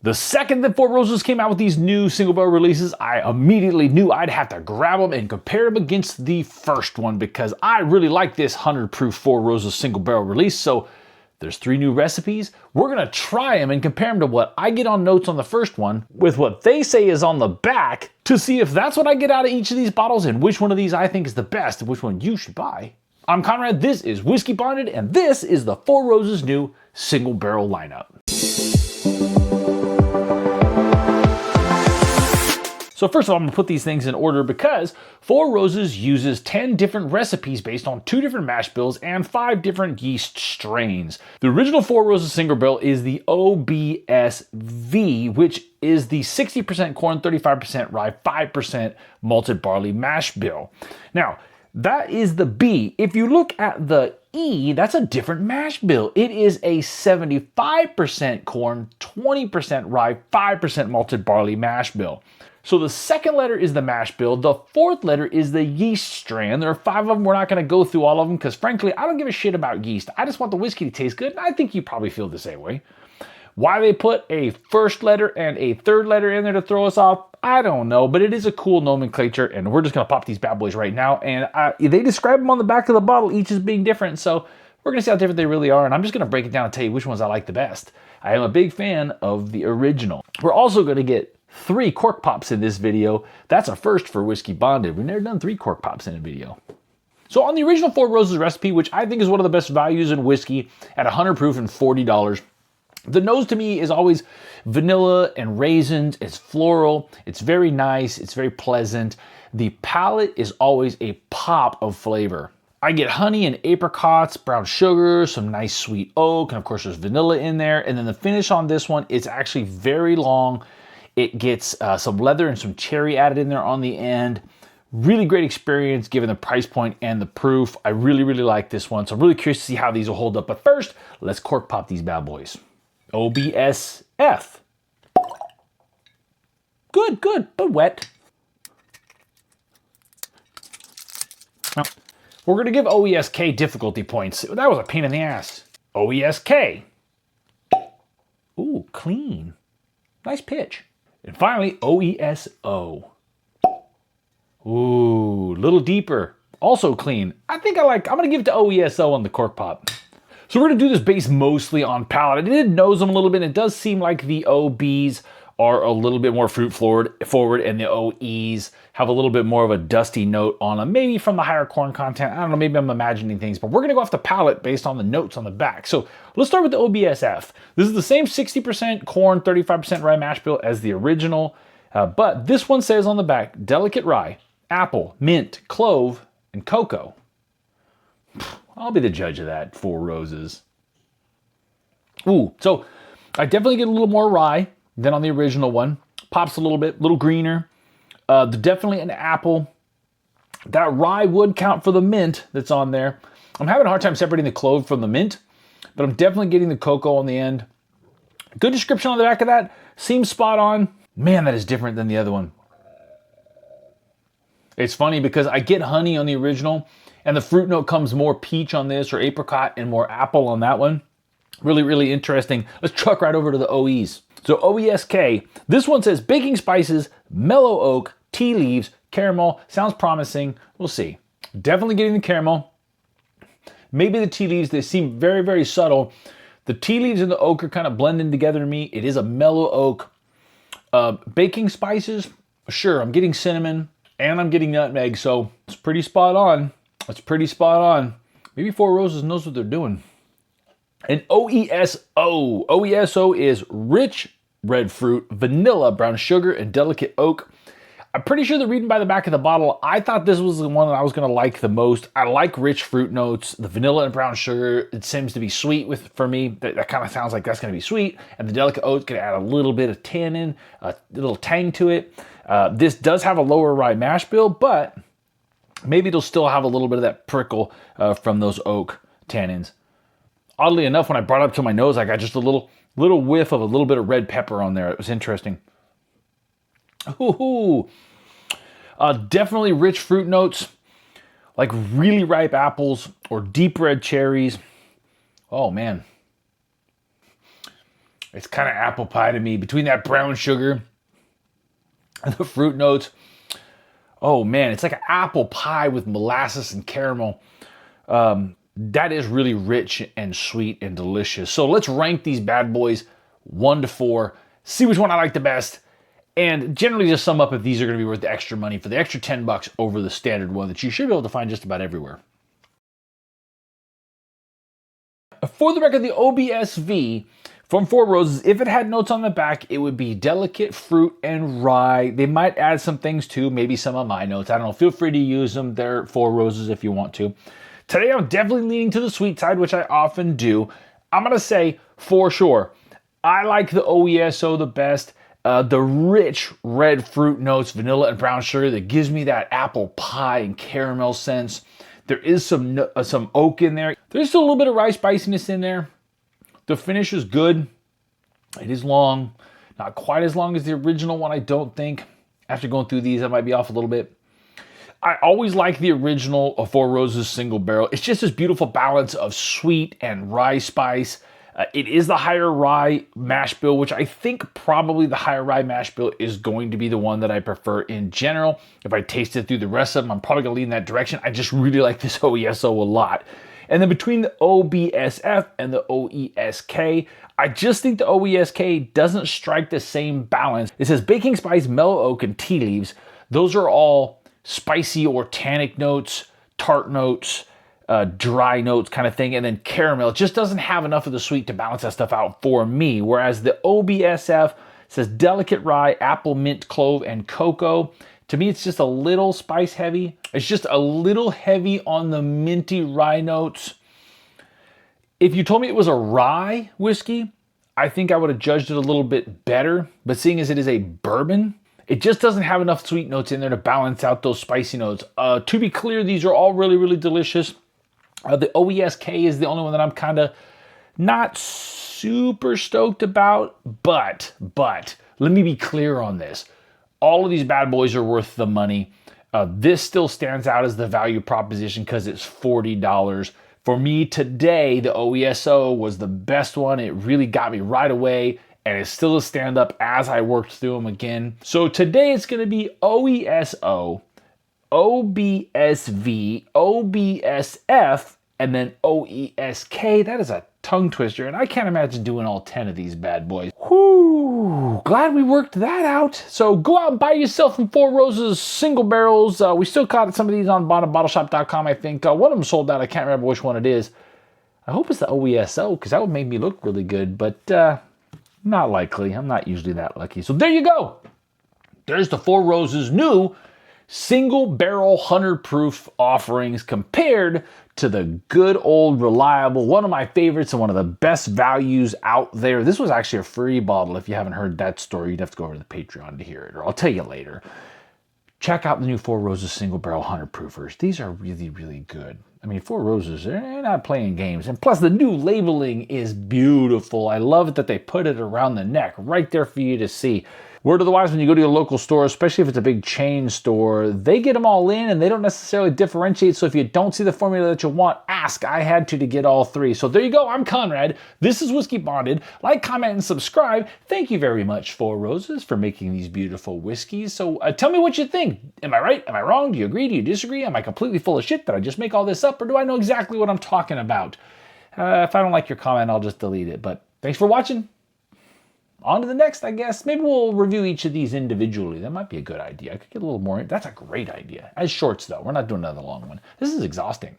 The second that Four Roses came out with these new single barrel releases, I immediately knew I'd have to grab them and compare them against the first one because I really like this 100 proof Four Roses single barrel release. So there's 3 new recipes. We're gonna try them and compare them to what I get on notes on the first one with what they say is on the back to see if that's what I get out of each of these bottles and which one of these I think is the best and which one you should buy. I'm Conrad, this is Whiskeybonded, and this is the Four Roses new single barrel lineup. So first of all, I'm gonna put these things in order because Four Roses uses 10 different recipes based on 2 different mash bills and 5 different yeast strains. The original Four Roses single barrel is the OBSV, which is the 60% corn, 35% rye, 5% malted barley mash bill. Now, that is the B. If you look at the E, that's a different mash bill. It is a 75% corn, 20% rye, 5% malted barley mash bill. So the second letter is the mash bill. The fourth letter is the yeast strain. There are 5 of them. We're not going to go through all of them because frankly, I don't give a shit about yeast. I just want the whiskey to taste good, and I think you probably feel the same way. Why they put a first letter and a third letter in there to throw us off, I don't know, but it is a cool nomenclature, and we're just going to pop these bad boys right now. And they describe them on the back of the bottle, each as being different, so we're going to see how different they really are, and I'm just going to break it down and tell you which ones I like the best. I am a big fan of the original. We're also going to get 3 cork pops in this video. That's a first for Whiskeybonded. We've never done 3 cork pops in a video. So on the original Four Roses recipe, which I think is one of the best values in whiskey at 100 proof and $40, the nose to me is always vanilla and raisins. It's floral. It's very nice. It's very pleasant. The palate is always a pop of flavor. I get honey and apricots, brown sugar, some nice sweet oak, and of course there's vanilla in there. And then the finish on this one, it's actually very long. It gets some leather and some cherry added in there on the end. Really great experience given the price point and the proof. I really, really like this one. So I'm really curious to see how these will hold up. But first, let's cork pop these bad boys. OBSF. Good, but wet. Now, we're going to give OESK difficulty points. That was a pain in the ass. OESK. Ooh, clean. Nice pitch. And finally, OESO. Ooh, a little deeper. Also clean. I'm gonna give it to OESO on the cork pop. So we're gonna do this based mostly on palate. I did nose them a little bit. It does seem like the OBs are a little bit more fruit forward and the OEs have a little bit more of a dusty note on them. Maybe from the higher corn content. I don't know, maybe I'm imagining things, but we're gonna go off the palate based on the notes on the back. So let's start with the OBSF. This is the same 60% corn, 35% rye mash bill as the original, but this one says on the back, delicate rye, apple, mint, clove, and cocoa. I'll be the judge of that, Four Roses. Ooh, so I definitely get a little more rye than on the original one. Pops a little bit, a little greener. Definitely an apple. That rye would count for the mint that's on there. I'm having a hard time separating the clove from the mint, but I'm definitely getting the cocoa on the end. Good description on the back of that. Seems spot on. Man, that is different than the other one. It's funny because I get honey on the original and the fruit note comes more peach on this or apricot and more apple on that one. Really, really interesting. Let's truck right over to the OEs. So OESK, this one says baking spices, mellow oak, tea leaves, caramel. Sounds promising. We'll see. Definitely getting the caramel. Maybe the tea leaves, they seem very, very subtle. The tea leaves and the oak are kind of blending together to me. It is a mellow oak. Baking spices, sure, I'm getting cinnamon and I'm getting nutmeg, so it's pretty spot on. It's pretty spot on. Maybe Four Roses knows what they're doing. And OESO. OESO is rich red fruit, vanilla, brown sugar, and delicate oak. I'm pretty sure that reading by the back of the bottle, I thought this was the one that I was going to like the most. I like rich fruit notes. The vanilla and brown sugar, it seems to be sweet for me. That kind of sounds like that's going to be sweet. And the delicate oak can add a little bit of tannin, a little tang to it. This does have a lower rye mash bill, but maybe it'll still have a little bit of that prickle from those oak tannins. Oddly enough, when I brought it up to my nose, I got just a little whiff of a little bit of red pepper on there. It was interesting. Ooh, definitely rich fruit notes, like really ripe apples or deep red cherries. Oh man. It's kind of apple pie to me. Between that brown sugar and the fruit notes, oh man, it's like an apple pie with molasses and caramel. That is really rich and sweet and delicious. So let's rank these bad boys 1 to 4, see which one I like the best, and generally just sum up if these are going to be worth the extra money for the extra $10 over the standard one that you should be able to find just about everywhere. For the record, the OBSV from Four Roses, if it had notes on the back, it would be delicate fruit and rye. They might add some things too, maybe some of my notes. I don't know. Feel free to use them. They're Four Roses if you want to. Today, I'm definitely leaning to the sweet side, which I often do. I'm going to say, for sure, I like the OESO the best. The rich red fruit notes, vanilla and brown sugar, that gives me that apple pie and caramel sense. There is some oak in there. There's still a little bit of rye spiciness in there. The finish is good. It is long. Not quite as long as the original one, I don't think. After going through these, I might be off a little bit. I always like the original Four Roses single barrel. It's just this beautiful balance of sweet and rye spice. It is the higher rye mash bill, which I think probably the higher rye mash bill is going to be the one that I prefer in general. If I taste it through the rest of them, I'm probably going to lean in that direction. I just really like this OESO a lot. And then between the OBSF and the OESK, I just think the OESK doesn't strike the same balance. It says baking spice, mellow oak, and tea leaves. Those are all spicy or tannic notes, tart notes, dry notes kind of thing, and then caramel. It just doesn't have enough of the sweet to balance that stuff out for me. Whereas the OBSF says delicate rye, apple, mint, clove, and cocoa. To me, it's just a little spice heavy. It's just a little heavy on the minty rye notes. If you told me it was a rye whiskey, I think I would have judged it a little bit better. But seeing as it is a bourbon, it just doesn't have enough sweet notes in there to balance out those spicy notes. To be clear, these are all really, really delicious. The OESK is the only one that I'm kind of not super stoked about, but let me be clear on this. All of these bad boys are worth the money. This still stands out as the value proposition because it's $40. For me today, the OESO was the best one. It really got me right away, and it's still a stand-up as I worked through them again. So today it's going to be OESO, OBSV, OBSF, and then OESK. That is a tongue twister, and I can't imagine doing all 10 of these bad boys. Whew, glad we worked that out. So go out and buy yourself some Four Roses single barrels. We still caught some of these on bottomshop.com, I think. One of them sold out. I can't remember which one it is. I hope it's the OESO, because that would make me look really good, but not likely. I'm not usually that lucky. So there you go. There's the Four Roses new single barrel 100 proof offerings compared to the good old reliable, one of my favorites and one of the best values out there. This was actually a free bottle. If you haven't heard that story, you'd have to go over to the Patreon to hear it, or I'll tell you later. Check out the new Four Roses single barrel 100 proofers. These are really, really good. I mean, Four Roses, they're not playing games. And plus the new labeling is beautiful. I love it that they put it around the neck right there for you to see. Word of the wise, when you go to your local store, especially if it's a big chain store, they get them all in and they don't necessarily differentiate. So if you don't see the formula that you want, ask. I had to get all three. So there you go. I'm Conrad. This is Whiskeybonded. Like, comment, and subscribe. Thank you very much, Four Roses, for making these beautiful whiskeys. So tell me what you think. Am I right? Am I wrong? Do you agree? Do you disagree? Am I completely full of shit? Did I just make all this up? Or do I know exactly what I'm talking about? If I don't like your comment, I'll just delete it. But thanks for watching. On to the next, I guess. Maybe we'll review each of these individually. That might be a good idea. I could get a little more. That's a great idea. As shorts, though. We're not doing another long one. This is exhausting.